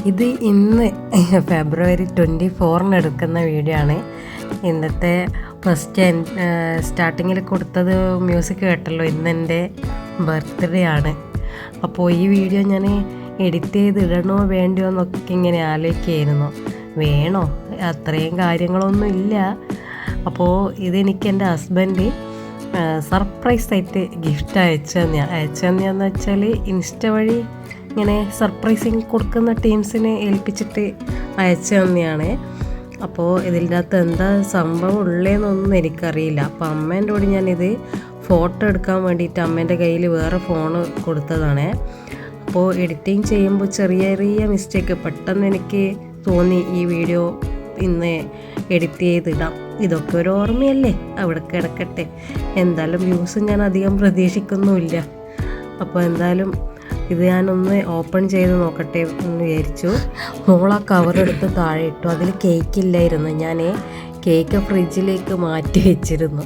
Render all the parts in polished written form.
ഇത് ഇന്ന് ഫെബ്രുവരി 24 എടുക്കുന്ന വീഡിയോ ആണ്. ഇന്നത്തെ ഫസ്റ്റ് സ്റ്റാർട്ടിങ്ങിൽ കൊടുത്തത് മ്യൂസിക് കേട്ടല്ലോ. ഇന്നെൻ്റെ ബർത്ത്ഡേ ആണ്. അപ്പോൾ ഈ വീഡിയോ ഞാൻ എഡിറ്റ് ചെയ്ത് ഇടണോ വേണ്ടിയോ എന്നൊക്കെ ഇങ്ങനെ ആലോചിക്കുകയായിരുന്നു. വേണോ, അത്രയും കാര്യങ്ങളൊന്നും ഇല്ല. അപ്പോൾ ഇതെനിക്ക് എൻ്റെ ഹസ്ബൻഡ് സർപ്രൈസായിട്ട് ഗിഫ്റ്റ് അയച്ചതെന്ന് വെച്ചാൽ ഇൻസ്റ്റ വഴി ഇങ്ങനെ സർപ്രൈസിങ് കൊടുക്കുന്ന ടീംസിനെ ഏൽപ്പിച്ചിട്ട് അയച്ചു തന്നെയാണ്. അപ്പോൾ ഇതിൻ്റെ അകത്ത് എന്താ സംഭവം ഉള്ളതെന്നൊന്നും എനിക്കറിയില്ല. അപ്പോൾ അമ്മേൻ്റെ കൂടെ ഞാനിത് ഫോട്ടോ എടുക്കാൻ വേണ്ടിയിട്ട് അമ്മേൻ്റെ കയ്യിൽ വേറെ ഫോണ് കൊടുത്തതാണ്. അപ്പോൾ എഡിറ്റിങ് ചെയ്യുമ്പോൾ ചെറിയ ചെറിയ മിസ്റ്റേക്ക് പെട്ടെന്ന് എനിക്ക് തോന്നി ഈ വീഡിയോ ഇന്ന് എഡിറ്റ് ചെയ്തിടാം. ഇതൊക്കെ ഒരു ഓർമ്മയല്ലേ, അവിടെ കിടക്കട്ടെ. എന്തായാലും വ്യൂസ് ഞാൻ അധികം പ്രതീക്ഷിക്കുന്നുമില്ല. അപ്പോൾ എന്തായാലും ഇത് ഞാനൊന്ന് ഓപ്പൺ ചെയ്ത് നോക്കട്ടെ എന്ന് വിചാരിച്ചു. മോളാ കവറെടുത്ത് താഴെ ഇട്ടു. അതിൽ കേക്കില്ലായിരുന്നു. ഞാൻ കേക്ക് ഫ്രിഡ്ജിലേക്ക് മാറ്റി വെച്ചിരുന്നു.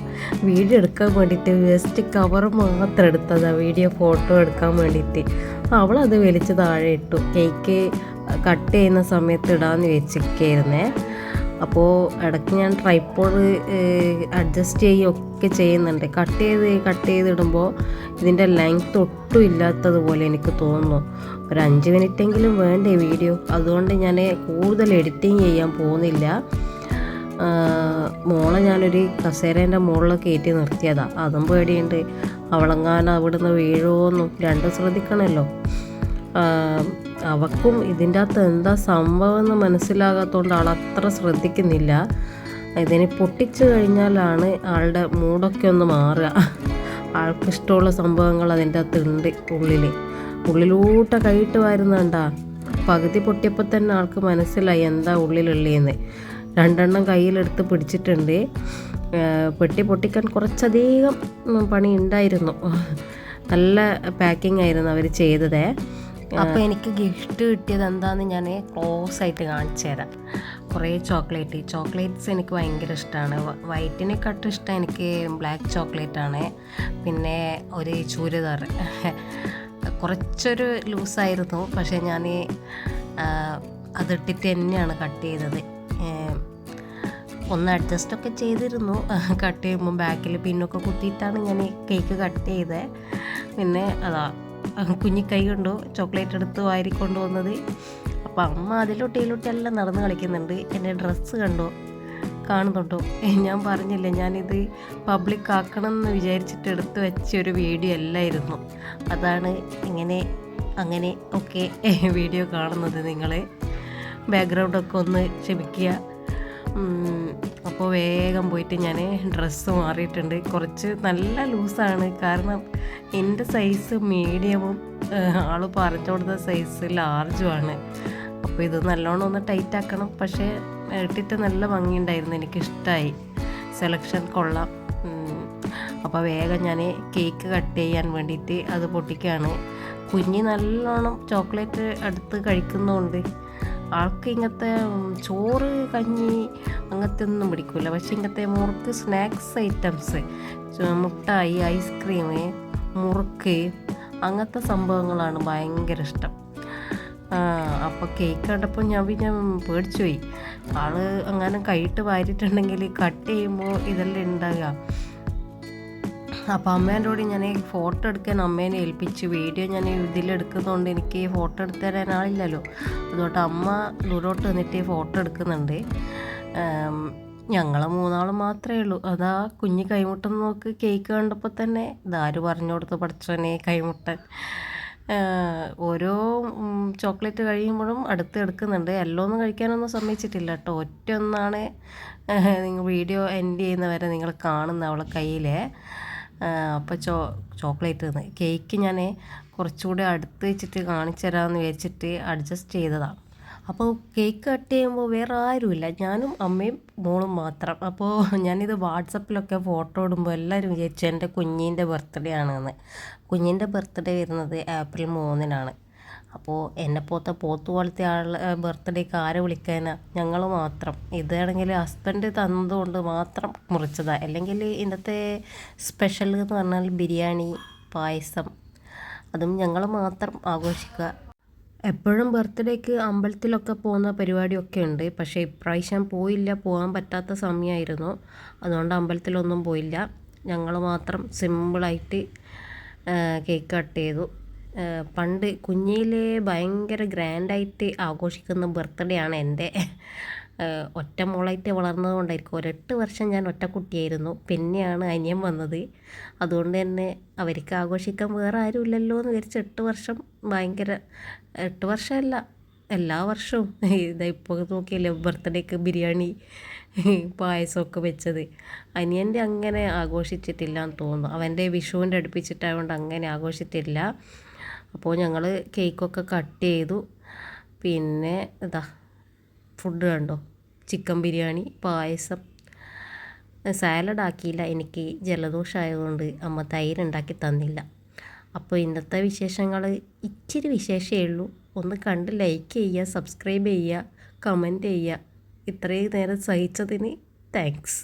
വീഡിയോ എടുക്കാൻ വേണ്ടിയിട്ട് ജസ്റ്റ് കവർ മാത്രം എടുത്തതാണ്, വീഡിയോ ഫോട്ടോ എടുക്കാൻ വേണ്ടിയിട്ട്. അവളത് വലിച്ച് താഴെ ഇട്ടു. കേക്ക് കട്ട് ചെയ്യുന്ന സമയത്ത് ഇടാമെന്ന് വെച്ചിരിക്കുകയായിരുന്നേ. അപ്പോൾ ഇടയ്ക്ക് ഞാൻ ട്രൈപ്പോഡ് അഡ്ജസ്റ്റ് ചെയ്യുകയൊക്കെ ചെയ്യുന്നുണ്ട്. കട്ട് ചെയ്തിടുമ്പോൾ ഇതിൻ്റെ ലെങ്ത്ത് ഒട്ടും ഇല്ലാത്തതുപോലെ എനിക്ക് തോന്നുന്നു. ഒരു 5 മിനിറ്റെങ്കിലും വേണ്ടേ വീഡിയോ. അതുകൊണ്ട് ഞാൻ കൂടുതൽ എഡിറ്റിങ് ചെയ്യാൻ പോകുന്നില്ല. മോളെ ഞാനൊരു കസേരേൻ്റെ മുകളിൽ കയറ്റി നിർത്തിയതാണ്. അതും പേടിയുണ്ട്, അവളെങ്ങാനും അവിടുന്ന് വീഴുമോന്നും രണ്ടും ശ്രദ്ധിക്കണമല്ലോ. അവൾക്കും ഇതിൻ്റെ അകത്ത് എന്താ സംഭവം എന്ന് മനസ്സിലാകാത്തതുകൊണ്ട് ആൾ അത്ര ശ്രദ്ധിക്കുന്നില്ല. ഇതിനെ പൊട്ടിച്ചു കഴിഞ്ഞാലാണ് ആളുടെ മൂടൊക്കെ ഒന്ന് മാറുക. ആൾക്കിഷ്ടമുള്ള സംഭവങ്ങൾ അതിൻ്റെ അകത്ത് ഉണ്ട്. ഉള്ളിലൂട്ട കൈയിട്ട് വരുന്നുണ്ടാ. പകുതി പൊട്ടിയപ്പോൾ തന്നെ ആൾക്ക് മനസ്സിലായി എന്താ ഉള്ളിലുള്ളതെന്ന്. 2 എണ്ണം കയ്യിലെടുത്ത് പിടിച്ചിട്ടുണ്ട്. പെട്ടി പൊട്ടിക്കാൻ കുറച്ചധികം പണി ഉണ്ടായിരുന്നു. നല്ല പാക്കിംഗ് ആയിരുന്നു അവർ ചെയ്തത്. അപ്പോൾ എനിക്ക് ഗിഫ്റ്റ് കിട്ടിയത് എന്താണെന്ന് ഞാൻ ക്ലോസ് ആയിട്ട് കാണിച്ചു തരാം. കുറേ ചോക്ലേറ്റ്സ് എനിക്ക് ഭയങ്കര ഇഷ്ടമാണ്. വൈറ്റിനെക്കാട്ടും ഇഷ്ടം എനിക്ക് ബ്ലാക്ക് ചോക്ലേറ്റാണ്. പിന്നെ ഒരു ചൂരിദാർ കുറച്ചൊരു ലൂസായിരുന്നു, പക്ഷേ ഞാൻ അതിട്ടിട്ട് തന്നെയാണ് കട്ട് ചെയ്തത്. ഒന്ന് അഡ്ജസ്റ്റൊക്കെ ചെയ്തിരുന്നു. കട്ട് ചെയ്യുമ്പോൾ ബാക്കിൽ പിന്നൊക്കെ കുത്തിയിട്ടാണ് ഞാൻ കേക്ക് കട്ട് ചെയ്തത്. പിന്നെ അതാ കുഞ്ഞിക്കൈ കൊണ്ടു ചോക്ലേറ്റ് എടുത്ത് വാരിക്കൊണ്ട് വന്നത്. അപ്പോൾ അമ്മ അതിലൊട്ടിയിലൊട്ടെല്ലാം നടന്ന് കളിക്കുന്നുണ്ട്. എൻ്റെ ഡ്രസ്സ് കാണുന്നുണ്ടോ? ഞാൻ പറഞ്ഞില്ലേ, ഞാനിത് പബ്ലിക് ആക്കണം എന്ന് വിചാരിച്ചിട്ട് എടുത്ത് വെച്ചൊരു വീഡിയോ അല്ലായിരുന്നു. അതാണ് അങ്ങനെ ഒക്കെ വീഡിയോ കാണുന്നത്. നിങ്ങൾ ബാക്ക്ഗ്രൗണ്ടൊക്കെ ഒന്ന് ക്ഷമിക്കുക. അപ്പോൾ വേഗം പോയിട്ട് ഞാൻ ഡ്രസ്സ് മാറിയിട്ടുണ്ട്. കുറച്ച് നല്ല ലൂസാണ്, കാരണം എൻ്റെ സൈസ് മീഡിയമും ആൾ പറഞ്ഞു കൊടുത്ത സൈസ് ലാർജുമാണ്. അപ്പോൾ ഇത് നല്ലോണം ഒന്ന് ടൈറ്റ് ആക്കണം. പക്ഷേ ഇട്ടിട്ട് നല്ല ഭംഗിയുണ്ടായിരുന്നു, എനിക്കിഷ്ടമായി. സെലക്ഷൻ കൊള്ളാം. അപ്പോൾ വേഗം ഞാൻ കേക്ക് കട്ട് ചെയ്യാൻ വേണ്ടിയിട്ട് അത് പൊട്ടിക്കുകയാണ്. കുഞ്ഞ് നല്ലോണം ചോക്ലേറ്റ് അടുത്ത് കഴിക്കുന്നതുകൊണ്ട് ആൾക്ക് ഇങ്ങനത്തെ ചോറ് കഞ്ഞി അങ്ങനത്തെ ഒന്നും പിടിക്കില്ല. പക്ഷേ ഇങ്ങനത്തെ മുറുക്ക് സ്നാക്സ് ഐറ്റംസ്, മുട്ടായി, ഐസ്ക്രീം, മുറുക്ക് അങ്ങനത്തെ സംഭവങ്ങളാണ് ഭയങ്കര ഇഷ്ടം. അപ്പോൾ കേക്ക് കണ്ടപ്പോൾ ഞാൻ പേടിച്ചു പോയി. ആൾ അങ്ങനെ കൈയിട്ട് വാരിയിട്ടുണ്ടെങ്കിൽ കട്ട് ചെയ്യുമ്പോൾ ഇതെല്ലാം ഉണ്ടാകുക. അപ്പോൾ അമ്മേൻ്റെ കൂടെ ഞാൻ ഫോട്ടോ എടുക്കാൻ അമ്മേനെ ഏൽപ്പിച്ചു. വീഡിയോ ഞാൻ ഇതിലെടുക്കുന്നതുകൊണ്ട് എനിക്ക് ഫോട്ടോ എടുത്ത് തരാൻ ആളില്ലല്ലോ. അതുകൊണ്ട് അമ്മ ദൂരോട്ട് വന്നിട്ട് ഫോട്ടോ എടുക്കുന്നുണ്ട്. ഞങ്ങൾ 3 മാത്രമേ ഉള്ളൂ. അതാ കുഞ്ഞ് കൈമുട്ടൻ നോക്ക്. കേക്ക് കണ്ടപ്പോൾ തന്നെ ഇതാര് പറഞ്ഞു കൊടുത്ത് പഠിച്ചോനെ കൈമുട്ടൻ. ഓരോ ചോക്ലേറ്റ് കഴിയുമ്പോഴും അടുത്ത് എടുക്കുന്നുണ്ട്. എല്ലാം ഒന്നും കഴിക്കാനൊന്നും സമ്മതിച്ചിട്ടില്ല കേട്ടോ. ഒറ്റൊന്നാണ് നിങ്ങൾ വീഡിയോ എൻഡ് ചെയ്യുന്നവരെ നിങ്ങൾ കാണുന്ന അവളെ കയ്യിൽ. അപ്പോൾ ചോക്ലേറ്റ് കേക്ക് ഞാൻ കുറച്ചുകൂടി അടുത്ത് വെച്ചിട്ട് കാണിച്ചു തരാമെന്ന് വിചാരിച്ചിട്ട് അഡ്ജസ്റ്റ് ചെയ്തതാണ്. അപ്പോൾ കേക്ക് കട്ട് ചെയ്യുമ്പോൾ വേറെ ആരുമില്ല, ഞാനും അമ്മയും മോളും മാത്രം. അപ്പോൾ ഞാനിത് വാട്സപ്പിലൊക്കെ ഫോട്ടോ ഇടുമ്പോൾ എല്ലാവരും വിചാരിച്ചു എൻ്റെ കുഞ്ഞിൻ്റെ ബർത്ത്ഡേ ആണെന്ന്. കുഞ്ഞിൻ്റെ ബർത്ത്ഡേ വരുന്നത് ഏപ്രിൽ 3-നാണ്. അപ്പോൾ എന്നെപ്പോലത്തെ പോലത്തെ ആളുടെ ബർത്ത്ഡേക്ക് ആരെ വിളിക്കാനാ, ഞങ്ങൾ മാത്രം. ഇതാണെങ്കിൽ ഹസ്ബൻഡ് തന്നതുകൊണ്ട് മാത്രം മുറിച്ചതാണ്. അല്ലെങ്കിൽ ഇന്നത്തെ സ്പെഷ്യൽ എന്ന് പറഞ്ഞാൽ ബിരിയാണി, പായസം, അതും ഞങ്ങൾ മാത്രം ആഘോഷിക്കുക. എപ്പോഴും ബർത്ത്ഡേക്ക് അമ്പലത്തിലൊക്കെ പോകുന്ന പരിപാടിയൊക്കെ ഉണ്ട്. പക്ഷേ ഇപ്രാവശ്യം പോയില്ല, പോകാൻ പറ്റാത്ത സമയമായിരുന്നു. അതുകൊണ്ട് അമ്പലത്തിലൊന്നും പോയില്ല. ഞങ്ങൾ മാത്രം സിമ്പിളായിട്ട് കേക്ക് കട്ട് ചെയ്തു. പണ്ട് കുഞ്ഞിലേ ഭയങ്കര ഗ്രാൻഡായിട്ട് ആഘോഷിക്കുന്ന ബർത്ത്ഡേ ആണ് എൻ്റെ. ഒറ്റ മോളായിട്ട് വളർന്നത് കൊണ്ടായിരിക്കും. 8 വർഷം ഞാൻ ഒറ്റക്കുട്ടിയായിരുന്നു. പിന്നെയാണ് അനിയൻ വന്നത്. അതുകൊണ്ട് തന്നെ അവർക്ക് ആഘോഷിക്കാൻ വേറെ ആരും ഇല്ലല്ലോ എന്ന് വിചാരിച്ച് 8 വർഷം ഭയങ്കര 8 വർഷമല്ല, എല്ലാ വർഷവും ഇതാ ഇപ്പോൾ നോക്കിയല്ലേ ബർത്ത്ഡേക്ക് ബിരിയാണി പായസമൊക്കെ വെച്ചത്. അനിയൻ്റെ അങ്ങനെ ആഘോഷിച്ചിട്ടില്ല എന്ന് തോന്നുന്നു. അവൻ്റെ വിഷുവിൻ്റെ അടുപ്പിച്ചിട്ടായതുകൊണ്ട് അങ്ങനെ ആഘോഷിച്ചിട്ടില്ല. അപ്പോൾ ഞങ്ങൾ കേക്കൊക്കെ കട്ട് ചെയ്തു. പിന്നെ ഇതാ ഫുഡ് കണ്ടോ, ചിക്കൻ ബിരിയാണി, പായസം. സാലഡ് ആക്കിയില്ല, എനിക്ക് ജലദോഷമായതുകൊണ്ട് അമ്മ തൈര് ഉണ്ടാക്കി തന്നില്ല. അപ്പോൾ ഇന്നത്തെ വിശേഷങ്ങൾ ഇച്ചിരി വിശേഷമേ ഉള്ളൂ. ഒന്ന് കണ്ട് ലൈക്ക് ചെയ്യുക, സബ്സ്ക്രൈബ് ചെയ്യുക, കമൻറ്റ് ചെയ്യുക. ഇത്രയും നേരം സഹിച്ചതിന് താങ്ക്സ്.